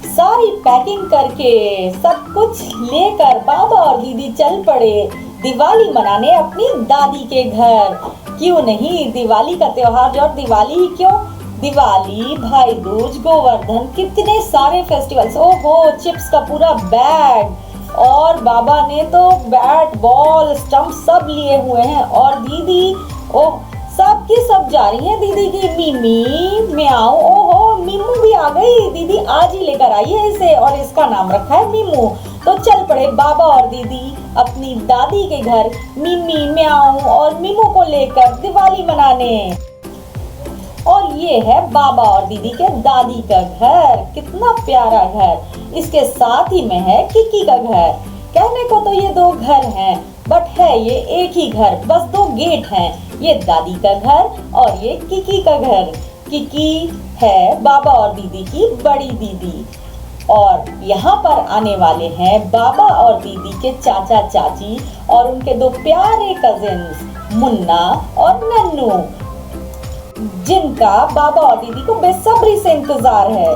सारी पैकिंग करके सब कुछ लेकर बाबा और दीदी चल पड़े दिवाली मनाने अपनी दादी के घर। क्यों नहीं, दिवाली का त्योहार और दिवाली ही क्यों, दिवाली, भाई दूज, गोवर्धन, कितने सारे फेस्टिवल्स। ओहो, चिप्स का पूरा बैग, और बाबा ने तो बैट बॉल स्टंप सब लिए हुए हैं। और दीदी, ओह सब की सब जा रही है दीदी की मिमी म्याऊ। ओहो, मीमू भी आ गई, दीदी आज ही लेकर आई है इसे और इसका नाम रखा है मीमू। तो चल पड़े बाबा और दीदी अपनी दादी के घर मिमी म्याऊ और मीमू को लेकर दिवाली मनाने। और ये है बाबा और दीदी के दादी का घर, कितना प्यारा घर। इसके साथ ही में है किकी का घर। कहने को तो ये दो घर हैं, बट है ये एक ही घर, बस दो गेट हैं। ये दादी का घर और ये किकी का घर। किकी है बाबा और दीदी की बड़ी दीदी। और यहाँ पर आने वाले हैं बाबा और दीदी के चाचा चाची और उनके दो प्यारे कजिन्स मुन्ना और नन्नू, जिनका बाबा और दीदी को बेसब्री से इंतजार है।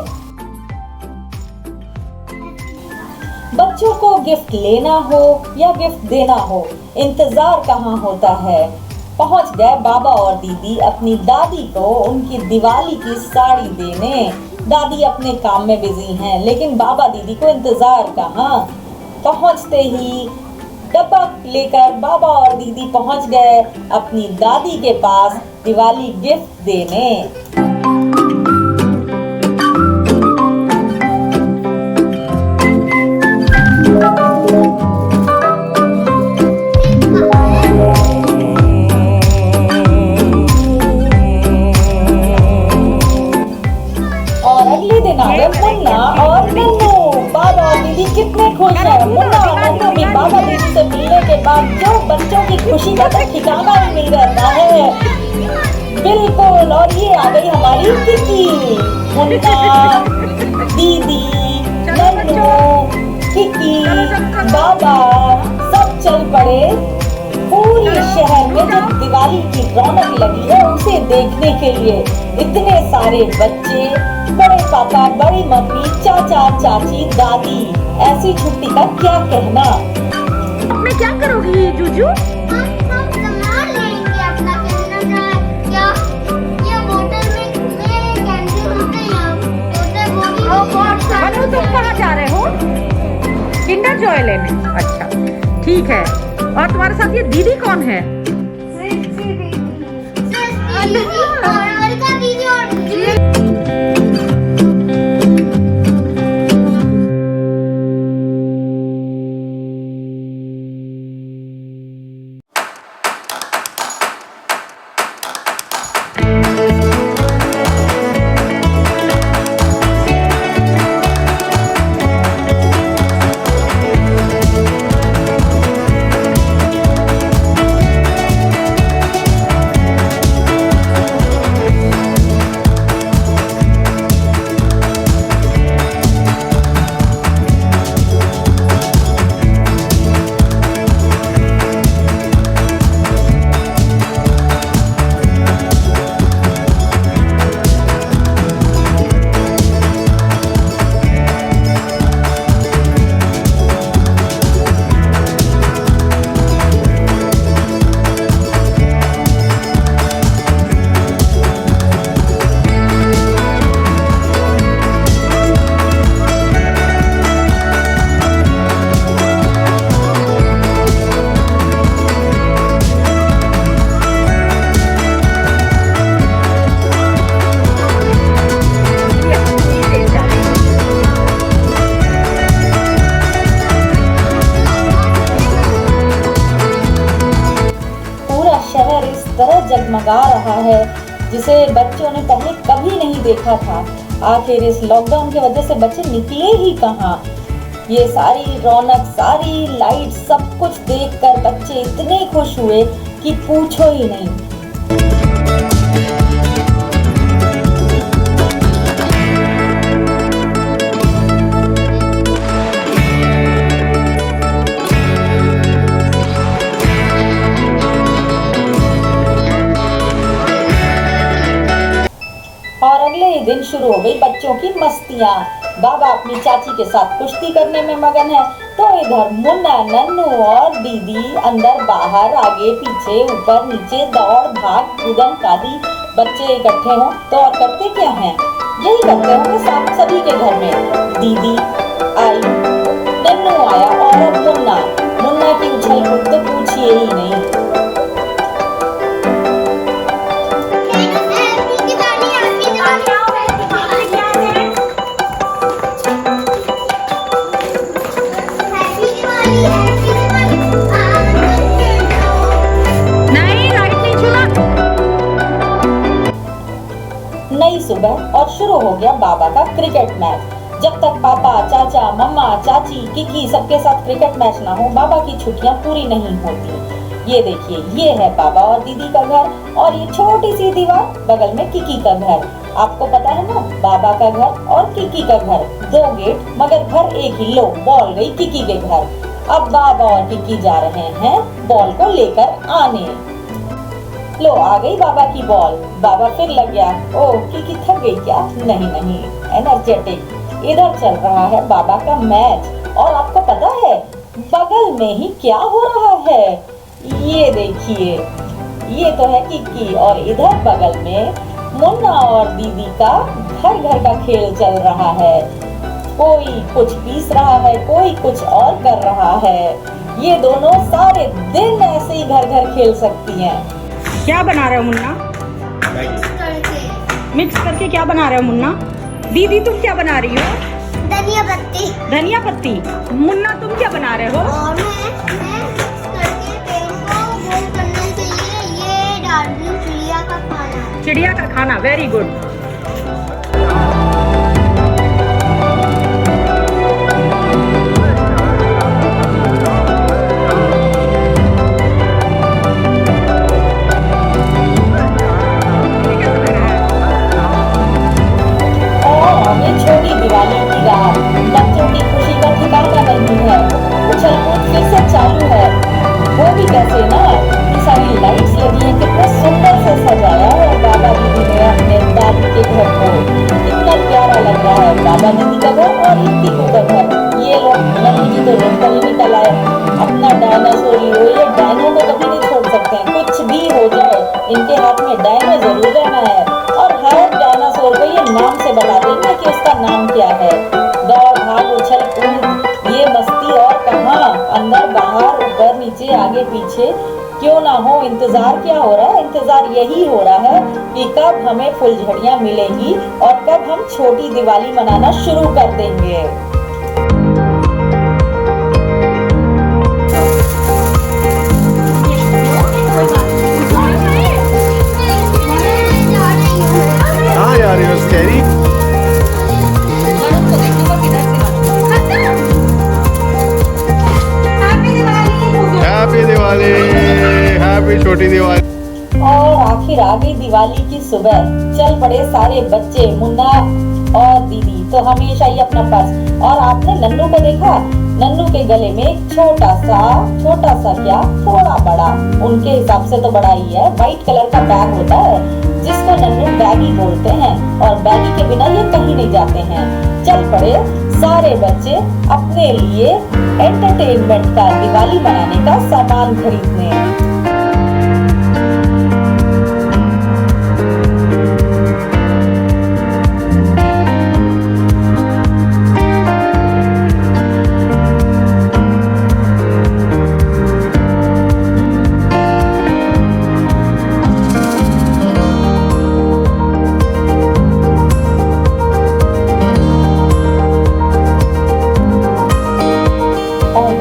बच्चों को गिफ्ट लेना हो या गिफ्ट देना हो, इंतजार कहाँ होता है। पहुंच गए बाबा और दीदी अपनी दादी को उनकी दिवाली की साड़ी देने। दादी अपने काम में बिजी हैं, लेकिन बाबा दीदी को इंतजार कहाँ। पहुंचते ही डब्बा लेकर बाबा और दीदी पहुंच गए अपनी दादी के पास दिवाली गिफ्ट देने। और अगले दिन आ गए मुन्ना और नन्नू। बाबा और दीदी कितने खुश हैं। मुन्ना और नन्नू भी बाबा दीदी से मिलने के बाद जो बच्चों की खुशी का तो ठिकाना ही नहीं रहता है। बिल्कुल, और ये आ गई हमारी किकी। मुन्ना, दीदी, नन्नू, किकी, बाबा सब चल पड़े पूरी शहर में जो दिवाली की रौनक लगी है उसे देखने के लिए। इतने सारे बच्चे, बड़े पापा, बड़ी मम्मी, चाचा चाची, दादी, ऐसी छुट्टी का क्या कहना। मैं क्या करोगी जूजू? हम सामान लेंगे अपना क्या ये बोतल में कैंडी होते हैं, बोतल वो भी मनु, तुम कहाँ जा रहे हो? किंडर जॉय लेने। अच्छा ठीक है। और तुम्हारे साथ ये दीदी कौन है? दीदी और जगमगा रहा है जिसे बच्चों ने पहले कभी नहीं देखा था। आखिर इस लॉकडाउन की वजह से बच्चे निकले ही कहाँ। ये सारी रौनक, सारी लाइट, सब कुछ देखकर बच्चे इतने खुश हुए कि पूछो ही नहीं। और अगले ही दिन शुरू हो गई बच्चों की मस्तियाँ। बाबा अपनी चाची के साथ कुश्ती करने में मगन है, तो इधर मुन्ना, नन्नू और दीदी अंदर बाहर, आगे पीछे, ऊपर नीचे दौड़ भाग कूदन आदि बच्चे इकट्ठे हों तो और करते क्या हैं? यही करते होंगे सब सभी के घर में। दीदी आई, नन्नू आया और अब मुन्ना। मुन्ना की उछल कूद तो पूछिए ही नहीं। नई सुबह और शुरू हो गया बाबा का क्रिकेट मैच। जब तक पापा, चाचा, मम्मा, चाची, किकी सबके साथ क्रिकेट मैच ना हो, बाबा की छुट्टियां पूरी नहीं होती। ये देखिए, ये है बाबा और दीदी का घर और ये छोटी सी दीवार बगल में किकी का घर। आपको पता है ना, बाबा का घर और किकी का घर, 2 गेट मगर घर एक ही। लो, बॉल गई किकी के घर। अब बाबा और किकी जा रहे हैं बॉल को लेकर आने। लो, आ गई बाबा की बॉल। बाबा फिर लग गया। ओह, किकी थक गई क्या? नहीं, एनर्जेटिक। इधर चल रहा है बाबा का मैच और आपको पता है बगल में ही क्या हो रहा है? ये देखिए, ये तो है किकी और इधर बगल में मुन्ना और दीदी का घर का खेल चल रहा है। कोई कुछ पीस रहा है, कोई कुछ और कर रहा है। ये दोनों सारे दिन ऐसे ही घर खेल सकती हैं। क्या बना रहे हो मुन्ना? मिक्स करके क्या बना रहे हो मुन्ना? दीदी तुम क्या बना रही हो? धनिया पत्ती। धनिया पत्ती। मुन्ना तुम क्या बना रहे हो? और मैं मिक्स करके पेन को गोल करने के लिए ये डाल रही हूं चिड़िया का खाना। चिड़िया का खाना, वेरी गुड। छोटी दिवाली की रात, बच्चों की खुशी का ठिकाना नहीं है। उछल कूद फिर से चालू है। वो भी कैसे ना, इतनी सारी लाइट्स लगी हैं, कितने सुंदर से सजाया है बाबा दीदी ने अपने दादी के घर को। कितना प्यारा लग रहा है बाबा दीदी का घर और इनकी का घर। ये लोग नन्ही जी तो रोड पर ही निकल आए। अपना डायनासोर हीरो, ये डायनो को कभी नहीं छोड़ सकते हैं। कुछ भी हो जाए, इनके हाथ में डायनो जरूर रहना है और हर डायनासोर को ये नाम से बता देंगे कि उसका नाम क्या है। दौड़ भाग उछल कूद, ये मस्ती और कहाँ, अंदर बाहर ऊपर नीचे आगे पीछे, क्यों ना हो। इंतजार क्या हो रहा है? इंतजार यही हो रहा है कि कब हमें फुलझड़ियाँ मिलेगी और कब हम छोटी दिवाली मनाना शुरू कर देंगे। हाँ यार, ये स्कैरी। हैप्पी दिवाली, हैप्पी छोटी दिवाली। और आखिर आ गई दिवाली की सुबह। चल पड़े सारे बच्चे, मुन्ना और दीदी तो हमेशा ही अपना पर्स। और आपने नन्नू को देखा? नन्नू के गले में एक छोटा सा क्या, थोड़ा बड़ा, उनके हिसाब से तो बड़ा ही है, व्हाइट कलर का बैग होता है जिसको नन्नू बैगी बोलते हैं और बैगी के बिना ये कहीं नहीं जाते हैं। चल पड़े सारे बच्चे अपने लिए एंटरटेनमेंट का, दिवाली मनाने का सामान खरीदने।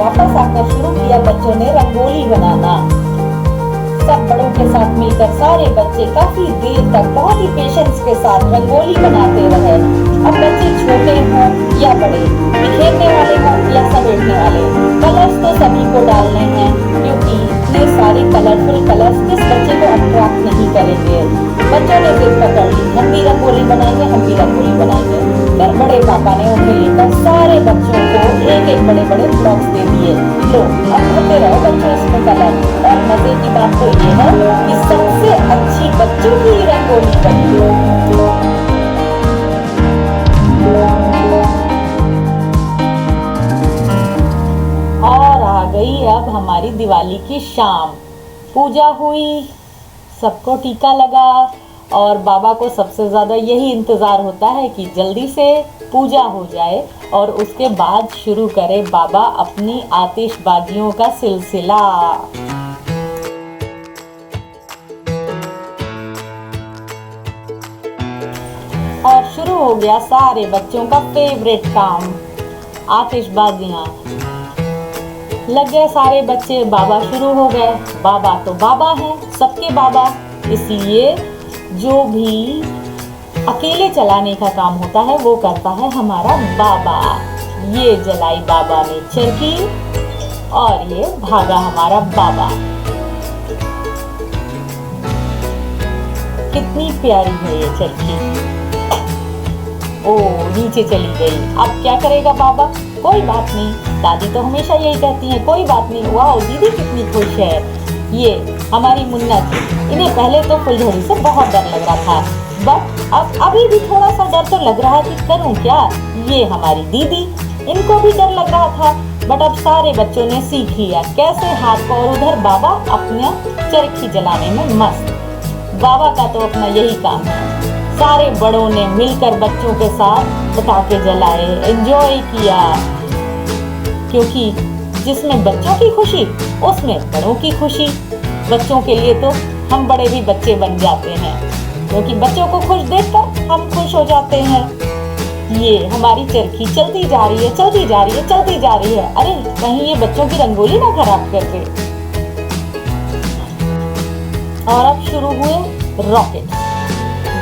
वापस आकर शुरू किया बच्चों ने रंगोली बनाना। सब बड़ों के साथ मिलकर सारे बच्चे काफी देर तक बहुत ही पेशेंस के साथ रंगोली बनाते रहे। अब बच्चे छोटे हों या बड़े, बिखेरने वाले हों या समेटने वाले, कलर्स तो सभी को डालने हैं क्योंकि इतने सारे कलरफुल कलर्स किस बच्चे को अट्रैक्ट नहीं करेंगे। बच्चों ने जिद पकड़ ली, हम भी रंगोली बनाएंगे, हम भी रंगोली बनाएंगे। फिर बड़े पापा ने उन्हें लेकर सारे बच्चों को एक बड़े ब्लॉक्स दे दिए। लो, अब भरते रहो बच्चों इसमें कलर। और मजे की बात तो ये है कि सबसे अच्छी बच्चों की रंगोली बनी। दिवाली की शाम पूजा हुई, सबको टीका लगा और बाबा को सबसे ज़्यादा यही इंतज़ार होता है कि जल्दी से पूजा हो जाए और उसके बाद शुरू करे बाबा अपनी आतिशबाजियों का सिलसिला। और शुरू हो गया सारे बच्चों का फेवरेट काम, आतिशबाजियाँ। लग गए सारे बच्चे, बाबा शुरू हो गए। बाबा तो बाबा हैं, सबके बाबा, इसलिए जो भी अकेले चलाने का काम होता है वो करता है हमारा बाबा। ये जलाई बाबा ने चरखी और ये भागा हमारा बाबा। कितनी प्यारी है ये चरखी। ओ नीचे चली गई, अब क्या करेगा बाबा? कोई बात नहीं, दादी तो हमेशा यही कहती है, कोई बात नहीं। वाह दीदी कितनी खुश है। ये हमारी मुन्ना थी, इन्हें पहले तो फुलझड़ी से बहुत डर लग रहा था, बट अब अभी भी थोड़ा सा डर तो लग रहा है कि करूं क्या। ये हमारी दीदी, इनको भी डर लग रहा था, बट अब सारे बच्चों ने सीख लिया कैसे हाथ को, और उधर बाबा अपना चरखी जलाने में मस्त। बाबा का तो अपना यही काम है। सारे बड़ों ने मिलकर बच्चों के साथ पटाखे जलाए, एंजॉय किया, क्योंकि जिसमें बच्चों की खुशी उसमें बड़ों की खुशी। बच्चों के लिए तो हम बड़े भी बच्चे बन जाते हैं, क्योंकि बच्चों को खुश देखकर हम खुश हो जाते हैं। ये हमारी चरखी चलती जा रही है, चलती जा रही है, चलती जा रही है। अरे कहीं ये बच्चों की रंगोली ना खराब कर दे। और अब शुरू हुए रॉकेट।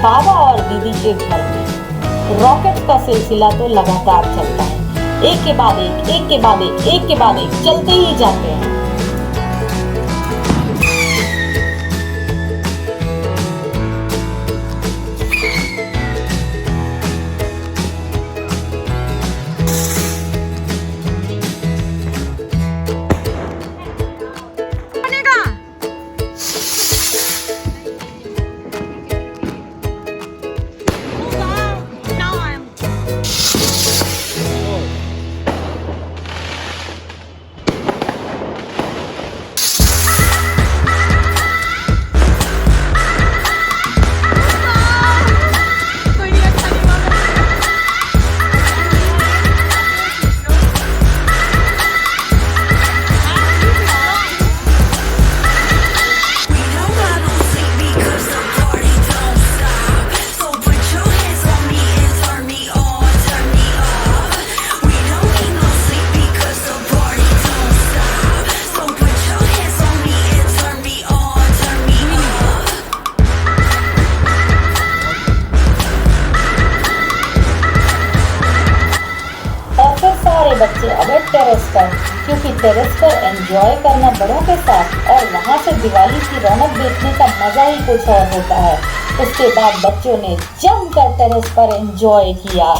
बाबा और दीदी के घर में रॉकेट का सिलसिला तो लगातार चलता है, एक के बाद एक, एक के बाद एक, एक के बाद एक चलते ही जाते हैं। बच्चे अब टेरेस पर, क्योंकि टेरेस पर एंजॉय करना बड़ों के साथ और वहाँ से दिवाली की रौनक देखने का मजा ही कुछ और होता है। उसके बाद बच्चों ने जमकर टेरेस पर एंजॉय किया।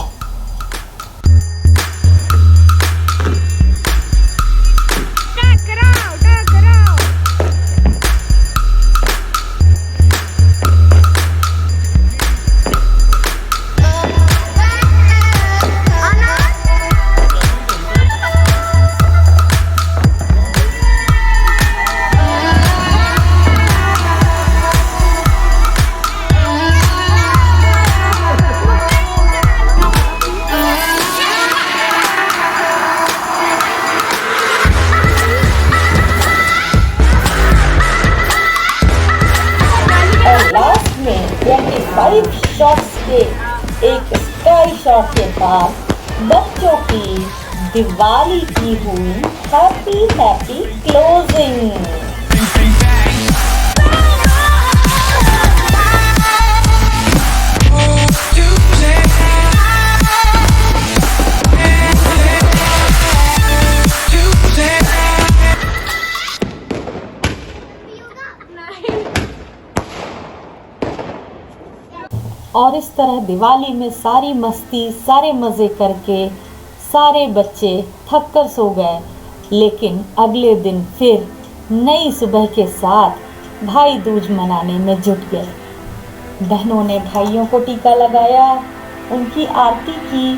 शॉट्स के एक स्काई शॉट के बाद बच्चों की दिवाली की हुई हैप्पी हैप्पी क्लोजिंग। और इस तरह दिवाली में सारी मस्ती, सारे मज़े करके सारे बच्चे थक कर सो गए, लेकिन अगले दिन फिर नई सुबह के साथ भाई दूज मनाने में जुट गए। बहनों ने भाइयों को टीका लगाया, उनकी आरती की,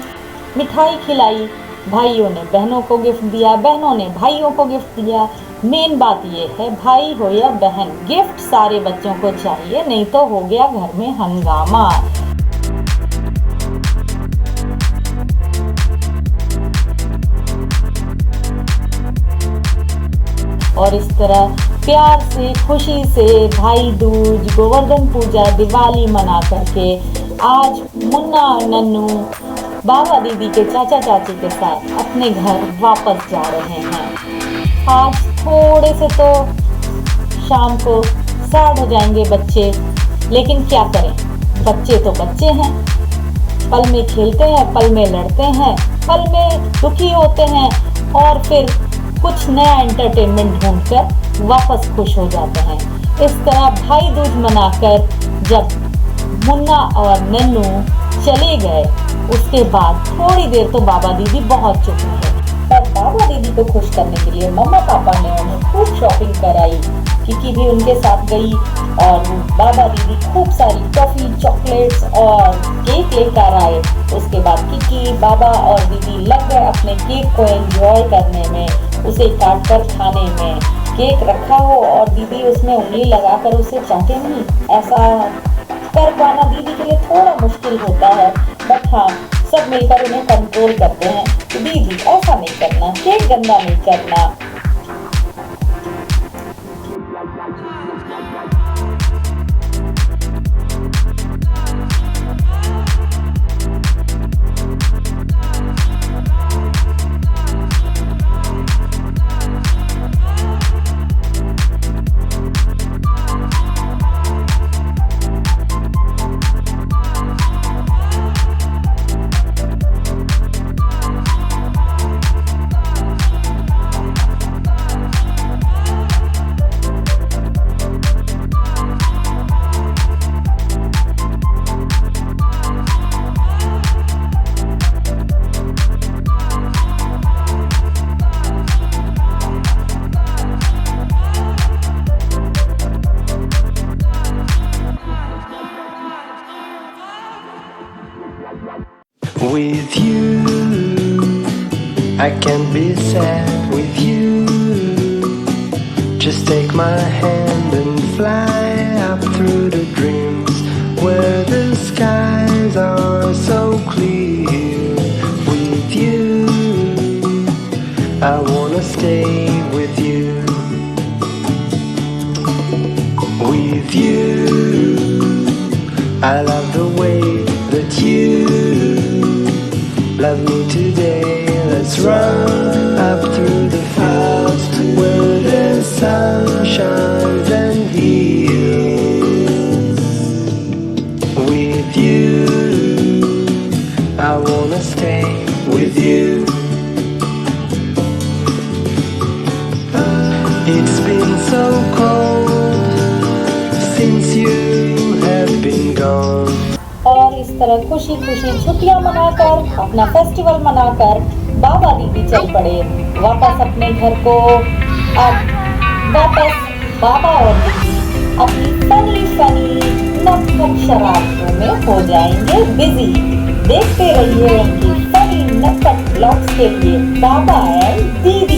मिठाई खिलाई, भाइयों ने बहनों को गिफ्ट दिया, बहनों ने भाइयों को गिफ्ट दिया। मेन बात ये है, भाई हो या बहन, गिफ्ट सारे बच्चों को चाहिए, नहीं तो हो गया घर में हंगामा। और इस तरह प्यार से, खुशी से भाई दूज, गोवर्धन पूजा, दिवाली मना करके आज मुन्ना और नन्नू बाबा दीदी के चाचा चाची के साथ अपने घर वापस जा रहे हैं। आज थोड़े से तो शाम को सैड हो जाएंगे बच्चे, लेकिन क्या करें, बच्चे तो बच्चे हैं। पल में खेलते हैं, पल में लड़ते हैं, पल में दुखी होते हैं और फिर कुछ नया एंटरटेनमेंट ढूंढकर वापस खुश हो जाते हैं। इस तरह भाई दूज मनाकर जब मुन्ना और नन्नू चले गए, उसके बाद थोड़ी देर तो बाबा दीदी बहुत चुप रहे। पर बाबा दीदी को खुश करने के लिए मम्मा पापा ने उन्हें खूब शॉपिंग कराई। किकी भी उनके साथ गई और बाबा दीदी खूब सारी टॉफी, चॉकलेट्स और केक लेकर आए। उसके बाद किकी, बाबा और दीदी लग गए अपने केक को एंजॉय करने में, उसे काट कर खाने में। केक रखा हो और दीदी उसमें उंगली लगाकर उसे चाटे नहीं, ऐसा कर पाना दीदी के लिए थोड़ा मुश्किल होता है। बट हाँ, सब मिलकर उन्हें कंट्रोल करते हैं कि दीदी ऐसा नहीं करना, केक गंदा नहीं करना। With you, I can be sad with you. Just take my hand and fly up through the dreams where the skies are so clear. With you, I wanna stay with you. With you, I love the way that you love me today. Let's run up through the fields where the sun shines and heals. With you, I wanna stay with you. It's been so cold since you have been gone. और इस तरह खुशी खुशी छुट्टियां मनाकर, अपना festival मनाकर बाबा दीदी चल पड़े वापस अपने घर को। अब वापस बाबा और दीदी अपनी फनी नक शरारतों में हो जाएंगे बिजी। देखते रहिए उनकी फनी नक्कट ब्लॉग्स के लिए बाबा एंड दीदी।